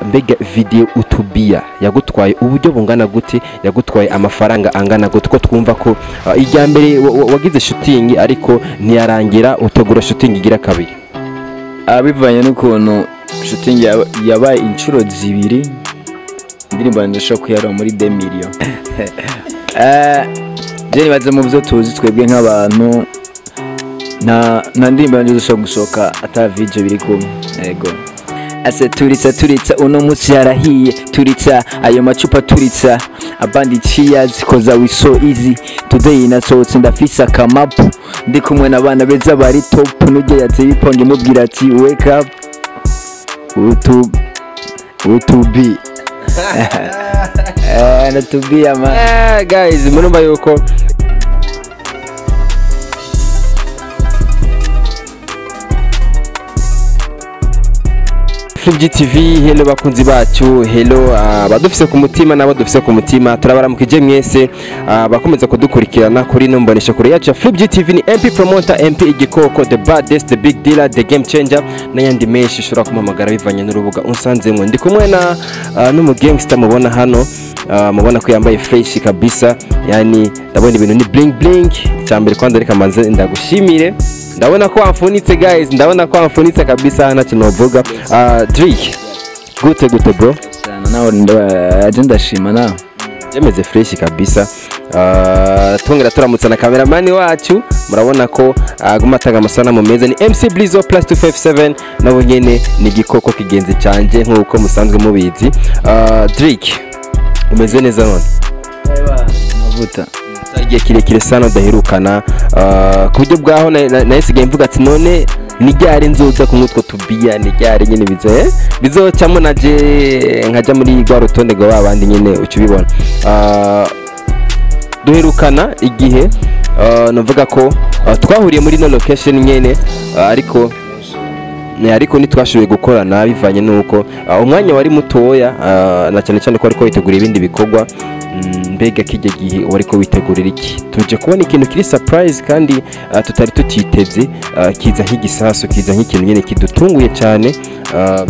mbega video UTUBIYA yagutwaye uburyo bungana gute, yagutwaye amafaranga angana gute, ko twumva ko ijya mbere wagize shooting ariko ntiyarangira utegura shooting igira kabiri? Bivanye n'ukuntu shooting yabaye inshuro zibiri, indirimbo ndashaka kuyara muri 2 million. Je baze mu byo tuzi twebwe nk'abantu na ndirimbo ndashaka gusoka ata video biri kumwe. Yego. Ase turitsa uno munsi yarahiye, turitsa ayo macupa, turitsa abandi cheers koza we so easy. Today nasohotse ndafisa kamapu, ndi kumwe n'abana beza bari top, nujye yateye iponge mubwira ati wake up UTUBIYA. UTUBIYA man. Guys, murumva yuko FreeGTV. Hello bakunzi bacu, hello badufise ku mutima nabo dufise ku mutima, turabaramukije mwese bakomeza kudukurikirana kuri mumboneshakure yaje. FreeGTV ni MP promoter, MP igikoko, the baddest, the big dealer, the game changer, n'ayandi menshi ushobora kumamagara bivanye n'urubuga unsanzemwe. Ndi kumwe na n'umu gangster mubona hano, mubona ko yambaye fresh kabisa, yani ndabona ibintu ni bling bling. Cyambere kwanda reka manze ndagushimire, ndabona ko wamfunitse guys, ndabona ko wamfunitse kabisa, nta kintu novuga. Drick gute bro? Sana nawe agenda shima na jemeze fresh kabisa. Tongera turamutsa na cameraman wacu, murabona ko aguma taga amasanamu meza. Ni MC Blizo plus 257, nabo nyene ni gikoko kigenze canje nkuko musanzwe mubizi. Drick umeze neza none? Mavuta igihe kirekire sana udaherukana, ku buryo bwaho nahisigaye mvuga ati none nijyari nzoza ku mutwe UTUBIYA, nijyari nyine bizocamo naje nkaja muri gwa rutonde go babandi nyine ucubibona. Duherukana igihe navuga ko twahuriye muri no location nyene, ariko nitwashoboye gukorana bivanye nuko umwanya wari mutoya, na cyane cyane ko ariko witegura ibindi bikorwa. Mbega kijye gihe wariko witegurira iki? Tuje kubona ikintu kiri surprise kandi tutari tutiteze, kiza nk'igisaso, kiza nk'ikintu nyene kidutunguye cyane.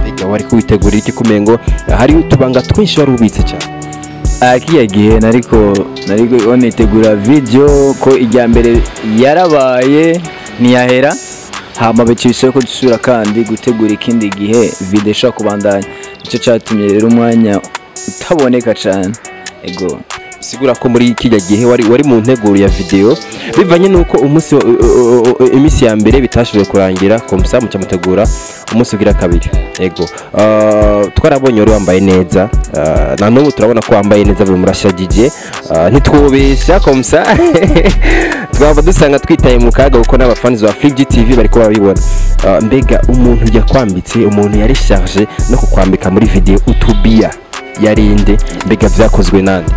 Mbega wariko witegurira iki? Kumengo hari utubanga twinshi wari ubitse cyane. Kijye gihe nariko onitegura video ko ijya mbere yarabaye ntiyahera, hama bekibise ko dusura kandi gutegura ikindi gihe video sha kubandanya. Ico cyatumye rero umwanya utaboneka cyane. Ego sigura ko muri kijya gihe wari mu nteguro ya video, bivanye nuko imisi ya mbere bitashoboye kurangira komsa muca mutegura umunsi ugira kabiri. Ego twarabonye wari wambaye neza, na n'ubu turabona ko wambaye neza, buri murashagije, ntitwobesha komsa. Twaba dusanga twitaye mu kaga uko n'abafans ba FreeGTV bariko babibona. Mbega umuntu yakwambitse, umuntu yari charge no kukwambika muri video UTUBIYA yarinde, mbega byakozwe nande?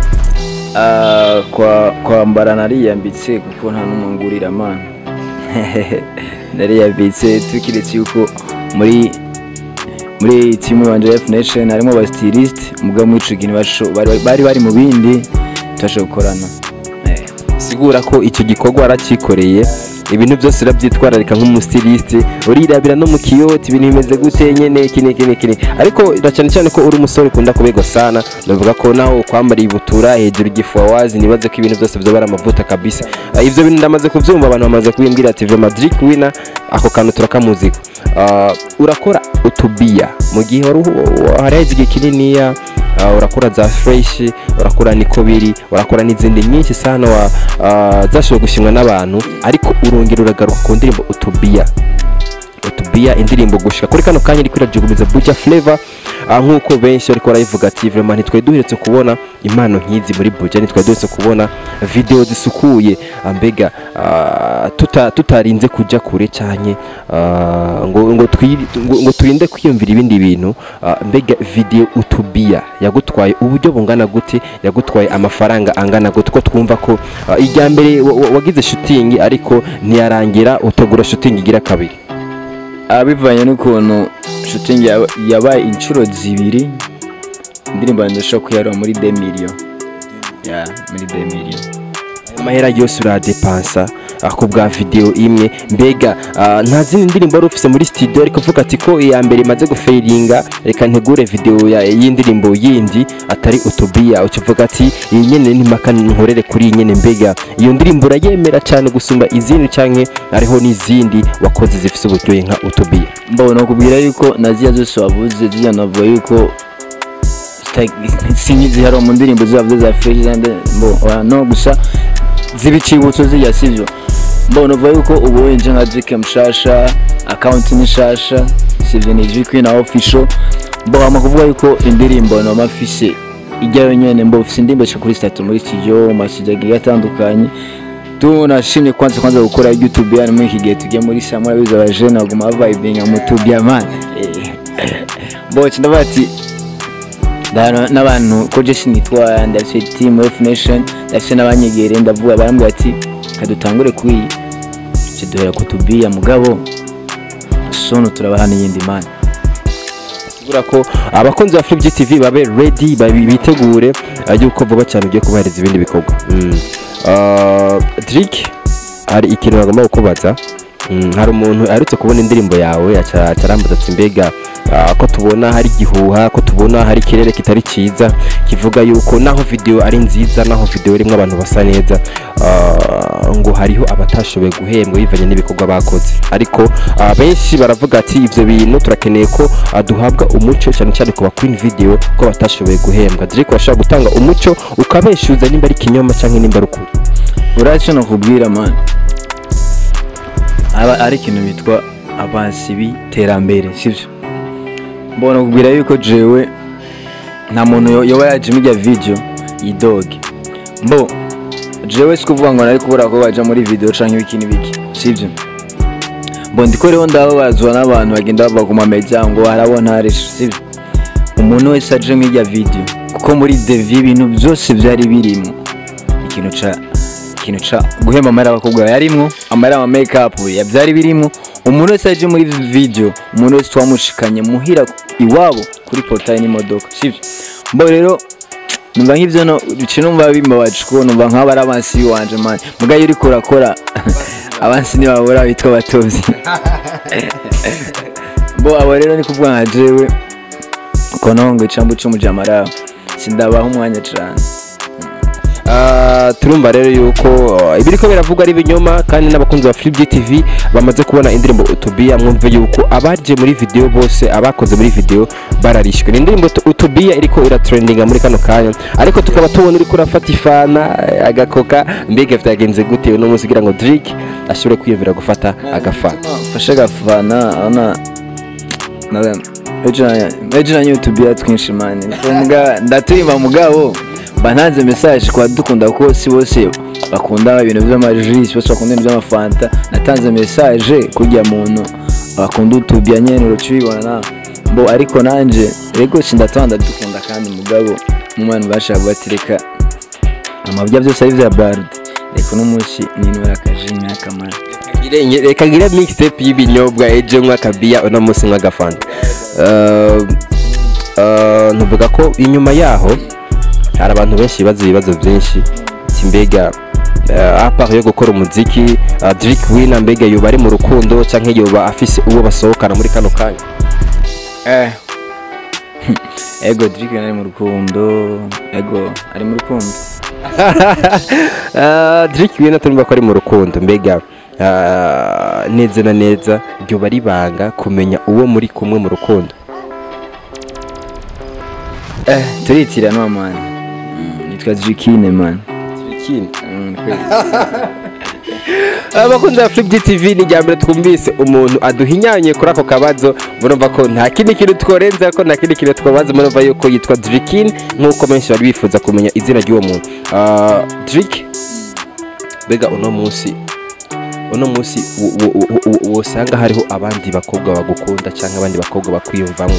Kwambara nariyambitse kuko nta numungurira man. Nariyambitse tukiretse yuko muri team wanje F Nation harimo ba stylist muga mwicugini bari mu bindi tashokorana. Sigura ko icyo gikorwa aracikoreye, ibintu byose urabyitwararika nk'umustiliste, urirabira no mu kiyoti ibintu bimeze gute nyene kine. Ariko cyane cyane ko uri umusore ukunda kubego sana, ndavuga ko naho kwambara ibutura hejuru igifu wazi, nibaze ko ibintu byose byobara amavuta kabisa. Ivyo bintu ndamaze kuvyumva, abantu bamaze kubimbwira ati vraiment DRICK WINNER ako kantu turakamuzika. Urakora UTUBIYA mu gihe hari igihe kinini, urakora za fresh, urakora niko biri, urakora n'izindi nyinshi sana zashoboye gushimwa n'abantu, ariko urongera uragaruka ku ndirimbo UTUBIYA, indirimbo gushika kuri kano kanya iri kwirajugumiza buja flavor, nkuko benshi ariko barayivuga ati vraiment ntitwe duheretse kubona impano nk'izi muri buja, ntitwe duheretse kubona video zisukuye. Mbega tutarinze kuja kure cyane ngo turinde kwiyumvira ibindi bintu. Mbega video UTUBIYA yagutwaye uburyo bungana gute, yagutwaye amafaranga angana gute, ko twumva ko ijya mbere wagize shooting ariko ntiyarangira utegura shooting igira kabiri? Bivanye n'ukuntu shooting yabaye inshuro zibiri, indirimbo ndashaka kuyara muri 2 million. Muri 2 million. amahera yose uradepansa ku bwa video imwe mbega nta zindi ndirimbo wari ufise muri studio ariko uvuga ati ko iya mbere imaze gufailinga reka ntegure video y'indirimbo yindi atari utubiya ukivuga ati iyi nyene ntimaka nkorere kuri iyi nyene mbega iyo ndirimbo urayemera cyane gusumba izindi canke ariho n'izindi wakoze zifise uburyohe nka utubiya mbona kubwira yuko naziya zose wavuze ziya navuga yuko sinyizi haro mu ndirimbo zavuze za fresh and no gusa zibicibutso ziya sivyo mbona uvuga yuko ubu wenje nka DRICK mushasha account ni shasha sivyo ni DRICK WINNER official mbona kuvuga yuko indirimbo no mafise ijyayo nyene mbo ufise indirimbo cyo kuri status muri studio masijagi gatandukanye tunashimye kwanza gukora UTUBIYA muri iki gihe tugiye muri samura biza abajene baguma vibinga mu UTUBIYA man mbo kindavuga ati n'abantu ko je sinitwa ndafite team of nation ndafite n'abanyegere ndavuga barambwira ati kadutangure kwiyi kiduhera ku UTUBIYA mugabo sono turabahana yindi man sigura ko abakunzi ba Flip TV babe ready bitegure yuko vuba cyane ugiye kubahereza ibindi bikorwa DRICK hari ikintu bagomba kukubaza hari umuntu arutse kubona indirimbo yawe acarambaza ati mbega ko tubona hari gihuha ko tubona hari kirere kitari ciza kivuga yuko naho video ari nziza naho video irimo abantu basa neza ngo hariho abatashoboye guhembwa bivanye n'ibikorwa bakoze ariko benshi baravuga ati ivyo bintu turakeneye ko duhabwa umuco cyane cyane ku ba queen video ko batashoboye guhembwa DRICK washaka gutanga umuco ukabeshuza nimba ari kinyoma canke nimba rukuri uraje no kubwira man aba ari kintu bitwa abansi biterambere sivyo mbona kubwira yuko jewe nta muntu yoba yaje mijya video yidoge mbo jewe sikuvuga ngo nari kubura ko baje muri video canke ibikini biki sivyo mbo ndiko rero ndabazwa n'abantu bagenda bava ku mamedia ngo harabona hari sivyo umuntu wese aje mijya video kuko muri devi ibintu byose byari birimo ikintu ca guhemba amara abakobwa yarimwo amara ama makeup yabyari birimo umuntu wese aje muri video umuntu wese twamushikanye muhira iwabo kuri portail n'imodoka sivyo mbo rero numva nk'ivyo no bicinumva bimbabaje ko numva nk'abari abansi wanje man mugaye uri korakora abansi ni babura bitwa batovyi mbo abo rero ni kuvuga nka jewe konongo icambu c'umujamara sindabaho umwanya cyane turumva rero yuko ibiriko biravugwa ari binyoma kandi n'abakunzi ba Flip TV bamaze kubona indirimbo utubiya mwumve yuko abaje muri video bose abakoze muri video bararishwe indirimbo utubiya iriko iratrendinga muri kano kanya ariko tukaba tubona uriko urafata ifana agakoka mbega vyagenze gute no munsi kugira ngo DRICK ashobore kwiyemera gufata agafana fasha agafana ana ejana utubiya twinshi man ndaturimba mugabo bananze message kwa dukunda ko si bose bakunda ibintu by'amajisi bose bakunda ibintu by'amafanta natanze message kujya muntu bakunda utubiya nyene urocibona mbo ariko nanje rego sindatanda dukunda kandi mugabo umwana bashaka batireka amabya byose ari bya barudi reko n'umunsi ninwera kajimya kamara reka ngire mixtape y'ibinyobwa eje mwakabiya uno munsi mwagafanta ntuvuga ko inyuma yaho hari abantu benshi bazi ibibazo byinshi mbega apart yo gukora umuziki DRICK WINNER mbega yoba ari mu rukundo canke yoba afise uwo basohokana muri kano kanya ego DRICK ari mu rukundo ego ari mu rukundo DRICK WINNER turumva ko ari mu rukundo mbega neza na neza ryo bari banga kumenya uwo muri kumwe mu rukundo turitira no man nitwa DRICK man abakunzi ba Flip TV ni jambere twumvise umuntu aduhinyanye kuri ako kabazo murumva ko nta kindi kintu tworenza ko nta kindi kintu twabaza murumva yuko yitwa DRICK nkuko menshi bari bifuza kumenya izina ry'uwo muntu DRICK bega uno munsi wosanga hariho abandi bakobwa bagukunda cyangwa abandi bakobwa bakwiyumvamo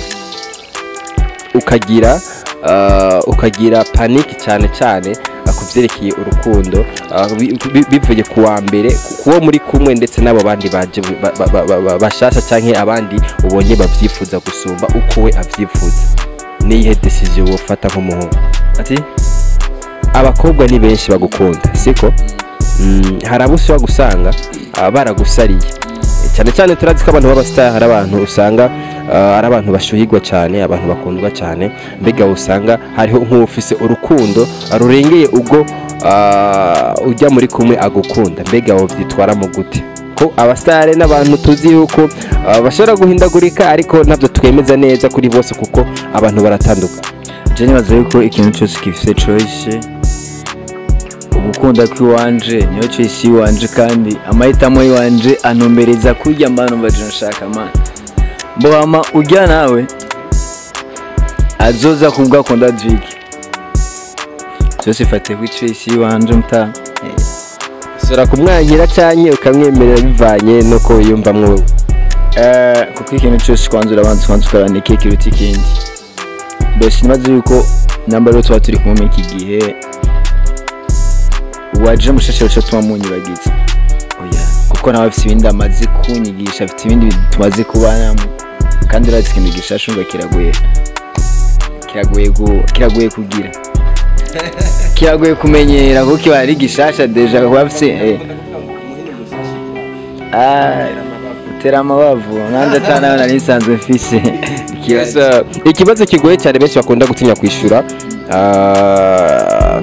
ukagira panique cyane kuvyerekeye urukundo bivuye kuwa mbere kuwo muri kumwe ndetse nabo bandi baje bashasha canke abandi ubonye bavyifuza gusumba uko we avyifuza nihe decision wofata nk'umuhungu ati abakobwa ni benshi bagukunda siko hari abo ushobora gusanga baragusariye cyane cyane turazi ko abantu b'abastar hari abantu usanga ari abantu bashuhirwa cyane abantu bakundwa cyane mbega usanga hariho nk'ufise urukundo rurengeye ubwo ujya muri kumwe agukunda mbega wo byitwara mu gute ko abastar n'abantu tuzi yuko bashobora guhindagurika ariko nabyo twemeza neza kuri bose kuko abantu baratanduka je nibaza yuko ikintu cyose gifite choice ugukunda kwiwanje niyo choice yiwanje kandi amahitamo yiwanje antumbereza kurya mbano mbaje nshaka man mboma ujya nawe azoza kubwakunda DRICK cyose fate ku choice yiwanje mta sura kumwanyira cyanye ukamwemerera bivanye nuko wiyumvamwe wewe kuko ikintu cyose kwanzura abantu kwanzuka nike kiruti ikindi bose nibaze yuko namba rero tuba turi kumwe iki gihe waje mushashe cyo twamunyibagiza oya kuko nawe afite ibindi amazi kunyigisha afite ibindi tumaze kubanamo kandi urazi ikintu gishashe ngo kiragoye kugira kiragoye kumenyera kuko kiba ari gishasha deja wafise utera amabavu nanje atanayo nari nsanzwe mfise ikibazo kigoye cyane benshi bakunda gutinya kwishura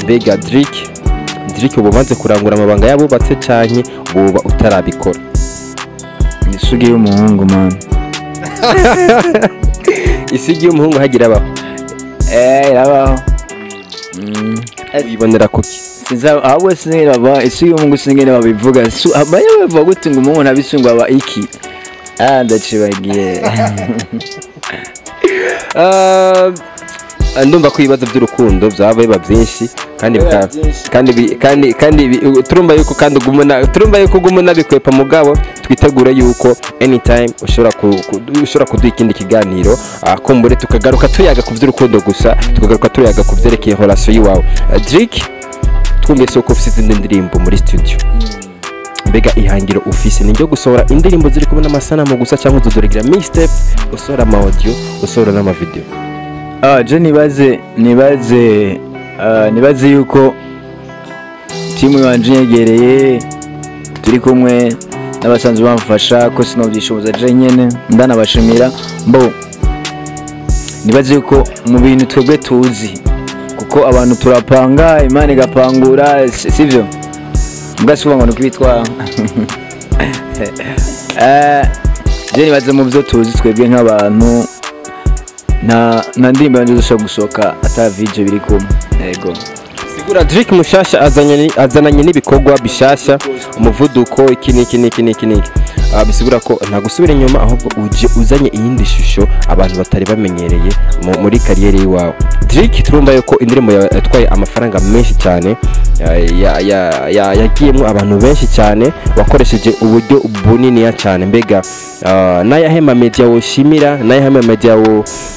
mbega DRICK ubu umaze kurangura amabanga yabubatse cyane uba utarabikora isugi y'umuhungu man isugi y'umuhungu hagira abaho irabaho uyibonera kuki sinza ahubwo siniraba isugi y'umuhungu singene babivuga abaye bavuga gute ngo umuntu abisungwa aba iki ndacibagiye ndumva ko ibibazo by'urukundo byaba biba byinshi kandi turumva yuko kandi ugumuna bikwepa mugabo twitegura yuko anytime ushobora kuduha ikindi kiganiro kumbure tukagaruka tuyaga ku by'urukundo gusa tukagaruka tuyaga ku byerekeye relation yiwawe DRICK twumvise ko ufite izindi ndirimbo muri studio mbega ihangiro ufise ni ryo gusohora indirimbo ziri kumwe n'amasanamu gusa cyangwa uzodoregira mixtape usohora ama audio usohora n'ama video je nibaze yuko timu yanje yegereye turi kumwe n'abasanzwe bamfasha ko sinobyishoboza je nyene ndanabashimira mbo nibaze yuko mu bintu twebwe tuzi kuko abantu turapanga imana igapangura sivyo mbwasuba ngo nukibitwa je nibaze mu byo tuzi twebwe nk'abantu na ndimba nje dushaka gusoka ata video biri kumwe yego sigura DRICK mushasha azananye n'ibikorwa bishasha umuvuduko iki bisigura ko nta gusubira inyuma ahubwo uzanye iyindi shusho abantu batari bamenyereye muri kariyeri yiwawe DRICK turumva yuko indirimbo yatwaye amafaranga menshi cyane yagiyemo abantu benshi cyane wakoresheje uburyo bunini cyane mbega n'ayahema media woshimira n'ayahema media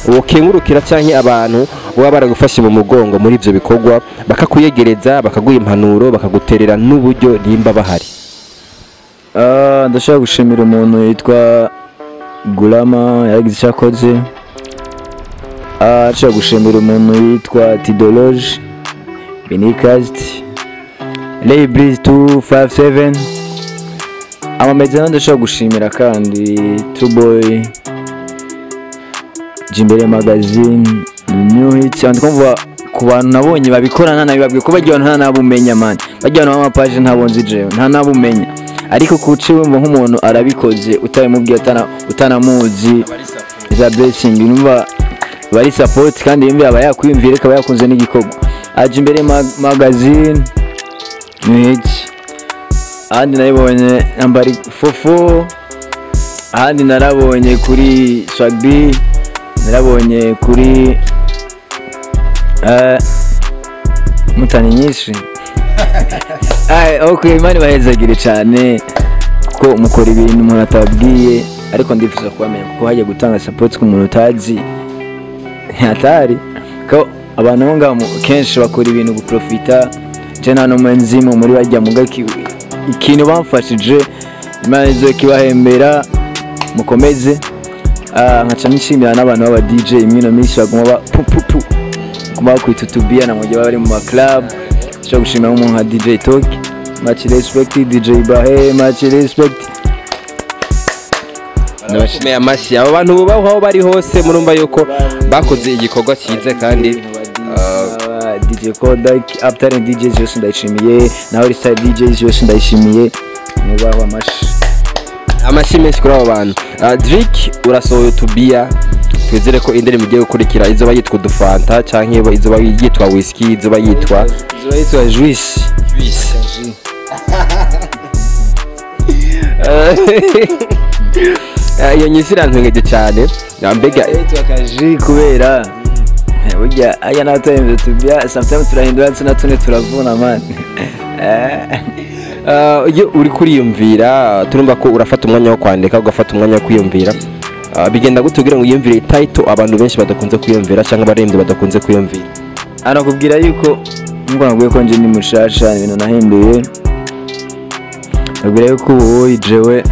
wokengurukira cyane abantu baba baragufashe mu mugongo muri ivyo bikorwa bakakuyegereza bakaguha impanuro bakaguterera n'uburyo nimba bahari ndashaka gushimira umuntu yitwa Gulama yagize cyakoze ndashaka gushimira umuntu yitwa Tidologe Benicast Labris 257 amameza ndashaka gushimira kandi Tuboy Jimbere magazine New Hits andkumva ku bantu nabonye babikorana nabibabwiye ko bagiye abantu ntabumenya man bagiye abantu b'amapage ntabonzi jewe nta nabumenya ariko kuci wumva nk'umuntu arabikoze utayimubwiye utanamuzi za blessing numva bari support kandi yimbe aba yakwiyumvira akaba yakunze n'igikorwa aje imbere magazine n'iki ahandi nayibonye nambari fofo ahandi narabonye kuri swagbi narabonye kuri mutani nyinshi okay imani bahezagire cyane ko mukora ibintu umuntu atabwiye ariko ndifuza kubamenya kuko hajya gutanga support ku muntu utazi hatari ko abantu ngaho kenshi bakora ibintu guprofita je nta n'umunzimu muri bajya mu gaki ikintu bamfashije imana izo kibahembera mukomeze nkaca nishimira n'abantu b'aba DJ imino minsi baguma kuma kwita UTUBIYA na mujye bari mu ma club cyo gushimira umuntu nka DJ Talk much respect DJ Bahe, much respect. Nabashimiye amashyi abo bantu bubaho aho bari hose murumva yuko bakoze igikorwa cyiza kandi DJ Kodak after DJs yose ndayishimiye nawe restyle DJs yose ndayishimiye mubaho amashyi menshi kuri abo bantu. Drick urasohoye UTUBIYA twizere ko indirimbo igiye gukurikira izoba yitwa Udufanta canke izoba yitwa whisky izoba yitwa juice. Iyo nyisi irantwengeje cyane mbega akaji kubera burya aya natayembe UTUBIYA sometimes turahindura ndetse natune turavuna man. iyo uri kuriyumvira turumva ko urafata umwanya wo kwandika ugafata umwanya wo kwiyumvira bigenda gutubwira ngo yiyumvire title abantu benshi badakunze kwiyumvira cyangwa abarembye badakunze kwiyumvira. Anakubwira yuko ngo naguye ko nje ni mushasha ibintu nahinduye nabwira yuko ubu jewe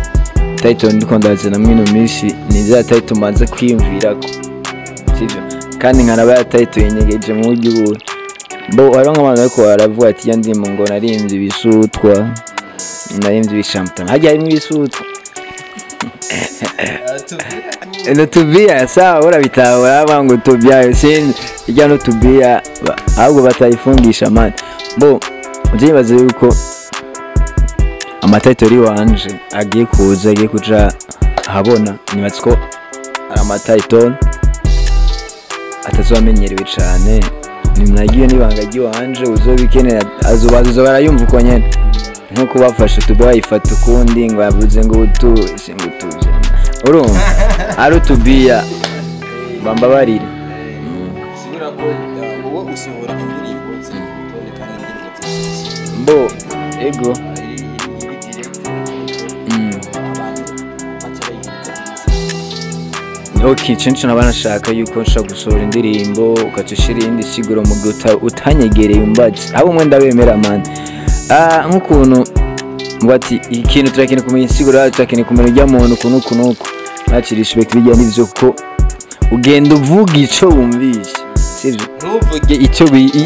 title ndiko ndaze na mwino mishi ni za title manze kwiyumvira ko sivyo kandi nkanaba ya title yenyegeje mu gihugu bo aronga abantu ariko baravuga ati yandimo ngo narimvye ibisutwa narimvye ibishampton hajya harimo ibisutwa UTUBIYA sawa urabitahura abango UTUBIYA sin ijya UTUBIYA ahubwo batayifungisha man bo uzibaze yuko amatitle wanje agiye kuza agiye kuja habona nibatse ko amatitle atazamenyerewe cyane nimnagiye nibanga giwanje uzobikenera azubazo barayumva uko nyene nkuko bafashe UTUBIYA ifata ukundi ngo yavuze ngo singutuje urumva ari UTUBIYA bambabarire sibura ko wowe usohora indirimbo z'urutonde kandi indirimbo mbo ego okay censhi nabanashaka yuko nshaka gusohora indirimbo ukatushira indi siguro mu utanyegereye umbazi abo mwenda bemera man nk'ukuntu bati ikintu turakeneye kumenya siguro turakeneye kumenya ujya muntu kunuko nacirishibe bijya n'ivyo ko ugenda uvuga ico wumvishe sivyo ntuvuge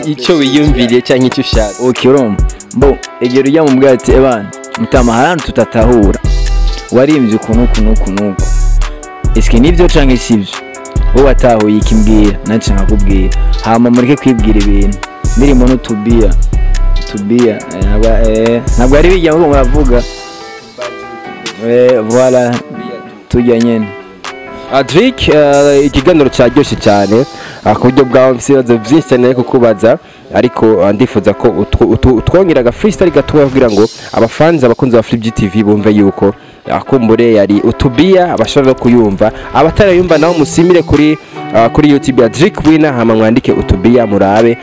icyo wiyumviriye cyangwa icyo ushaka. Okay urumva mbo egera ujya mu bwati ebana mutama harantu tutatahura warimvye kunuko eske nivyo canke sivyo wowe watahuye ikimbwira nanje nkakubwira hama mureke kwibwira ibintu ndirimo n'UTUBIYA ntabwo ari bijya ngo muravuga voilà tujya nyene. Drick ikiganiro cyaryoshye cyane ku buryo bwawe mfite byinshi cyane ariko kubaza ariko ndifuza ko twongeraga freestyle gatuba kugira ngo abafanzi abakunzi ba Flip TV bumve yuko akumbure yari UTUBIYA abashobora kuyumva abatarayumva naho musimire kuri YouTube ya Drick Winner hama mwandike UTUBIYA murabe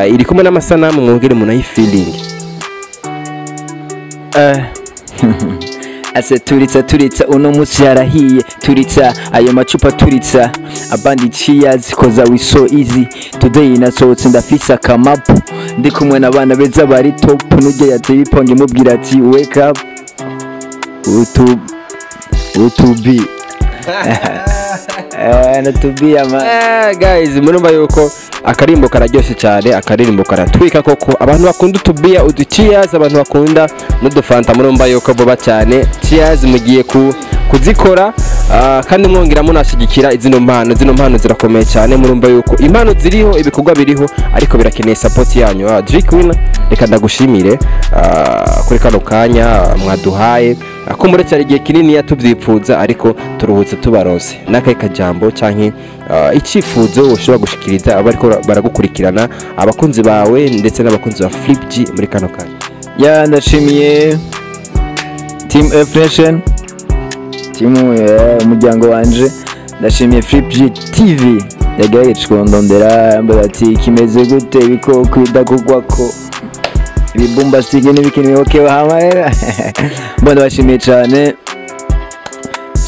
iri kumwe n'amasanamu mwongere munayi feeling. Ase turitsa uno musi yarahiye turitsa ayo macupa turitsa abandi cheers koza we so easy today nasohotse ndafisa kamapu ndi kumwe n'abana beza bari top nujye yateye iponge mubwira ati wake up UTUBIYA UTUBIYA man guys murumva yuko akarimbo kararyoshye cyane akarimbo karatwika koko abantu bakunda UTUBIYA cheers abantu bakunda n'udufanta murumva yuko vuba cyane cheers mugiye kuzikora kandi mwongera munashigikira izino mpano zirakomeye cyane murumva yuko impano ziriho ibikorwa biriho ariko birakeneye support yanyu. Drick Winner reka ndagushimire kuri kano kanya mwaduhaye akumbure cyari igihe kinini yatubyipfuza ariko turuhutse tubaronse nakaye kajambo canke icifuzo ushobora gushikiriza abariko baragukurikirana abakunzi bawe ndetse n'abakunzi ba Flip G muri kano kanya. Ya ndashimiye team F-Nation team umuryango wanje ndashimiye Flip G TV yagaye twondondera mbati kimeze gute biko kwidakugwa ko ibibumba stige n'ibikini okay hama mbona bashimiye cyane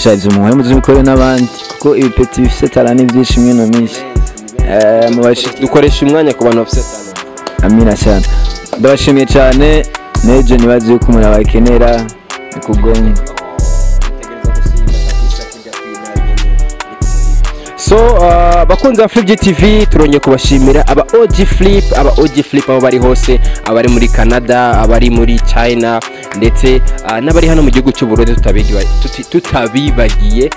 shaje umuhe muzimikore n'abandi kuko ibipeti bifite talani byinshi mwino mishi dukoresha umwanya ku bantu bafite talani. Amina cyane ndabashimiye cyane neje nibaze yuko umuntu abakenera kugonga So bakunze ba Flip TV turongeye kubashimira aba OG Flip abo bari hose, abari muri Canada, abari muri China ndetse n'abari hano mu gihugu cy'u Burundi tutabibagiye.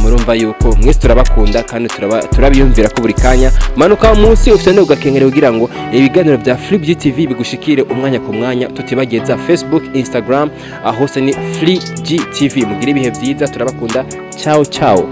Murumva yuko mwese turabakunda kandi turabiyumvira ko buri kanya manuka munsi ufite no gakengere kugira ngo ibiganiro bya Flip TV bigushikire umwanya ku mwanya, tutibageza Facebook, Instagram, hose ni Flip TV. Mugire ibihe byiza, turabakunda. Ciao ciao.